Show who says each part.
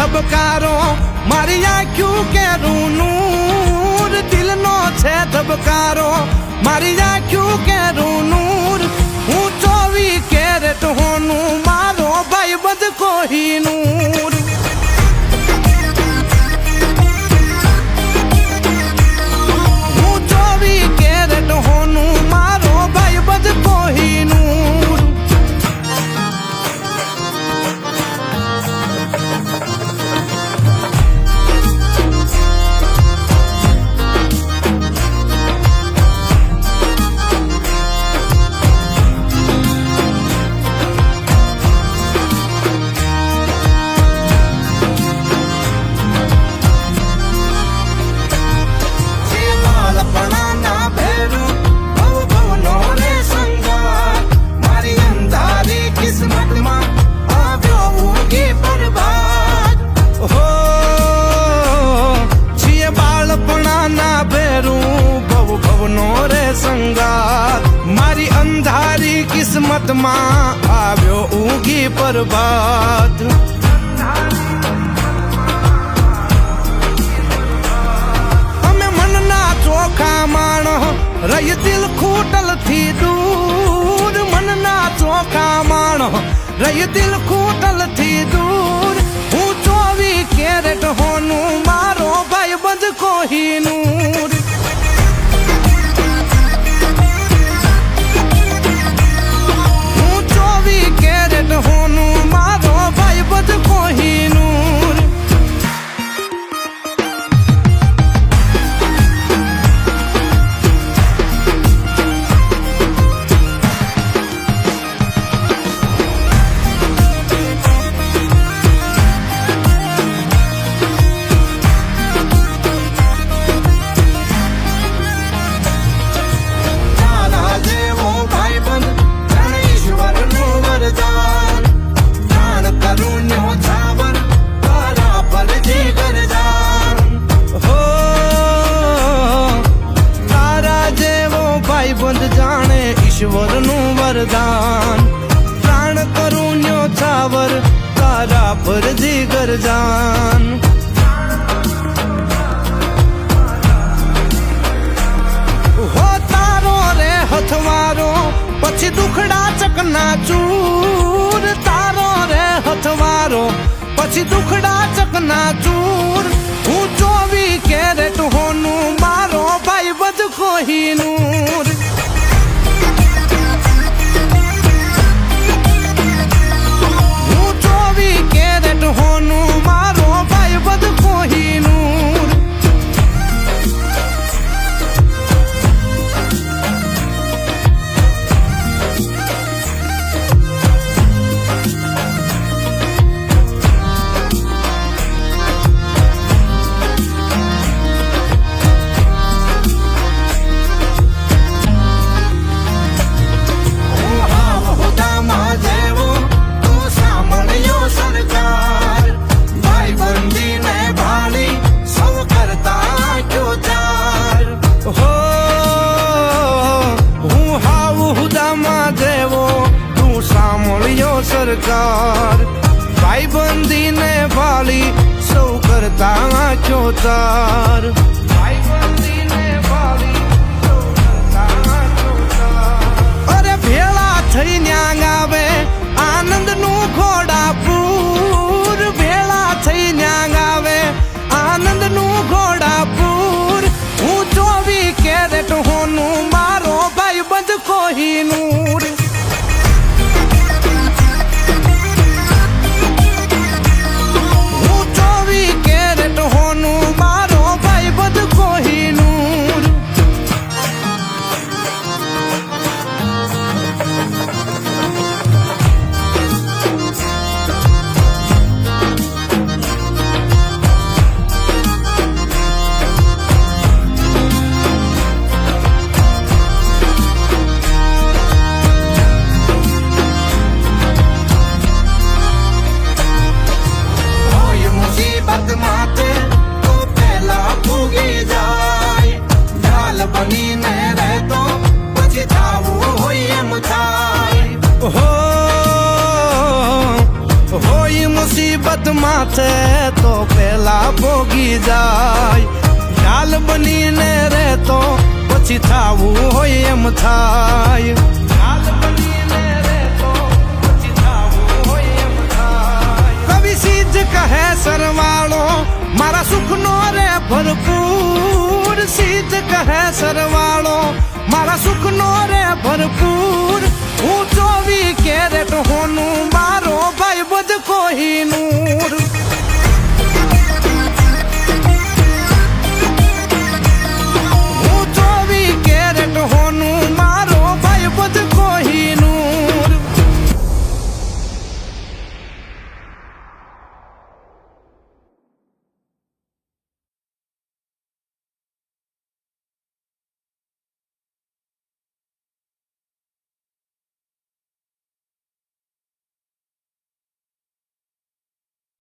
Speaker 1: ધબકારો મારી આંખ્યું કેરું નૂર દિલનો છે ધબકારો મારી આંખ્યું કેરું નૂર હું 24 કેરેટ હોનું મારો ભાઈ બધ કોહિનૂર હું 24 કેરેટ હોનું મારો ભાઈ બધ કોહિનૂર મારી અંધારી કિસ્મતમાં આવ્યો ઊંઘી પ્રભાત અમે મનના ચોખા માણો રહી દિલ ખૂટલ થી દૂર મનના ચોખા માણો રહી દિલ ખૂટલ થી દૂર હું 24 કેરેટ હોનું મારો ભાઈ બંધ કોહિનૂર હોનું મારો ભાઈ બધ કોહિનૂર ઈશ્વરનું વરદાન પ્રાણ કરું ન્યોછાવર તારા પર જીગર જાન હો તારો રે હથવારો પછી દુખડા ચકના ચૂર તારો રે હથવારો પછી દુખડા ચકના ચૂર હું 24 કેરેટ હોનું મારો ભાઈ બધ કોહિનૂર હોનું મારો ભાઈ બધ કોહિનૂર સરકાર ભાઈબંધીને ભાળી સૌ કરતા આંખો તાર ભાઈબંધીને ભાળી સૌ કરતા આંખો તાર અરે ભેળા થઈ ન્યાંગ આવે આનંદનું ઘોડાપુર ભેળા થઈ ન્યાંગ આવે આનંદનું ઘોડાપુર હું 24 કેરેટ હોનું મારો ભાઈ બંધ કોહિનૂર મારો ભાઈ બધ કોહિનૂર સાથે તો પેલા ભોગી જાય ઢાલ બનીને રહેતો પછી થાવું હોય એમ થાય ઢાલ બનીને રહેતો પછી થાવું હોય એમ થાય કવિ સીધ કહે સરવાળો મારા સુખનો રે ભરપૂર સીધ કહે સરવાળો મારા સુખનો રે ભરપૂર હું 24 કેરેટ હોનું મારો ભાઈ બધ કોહિનૂર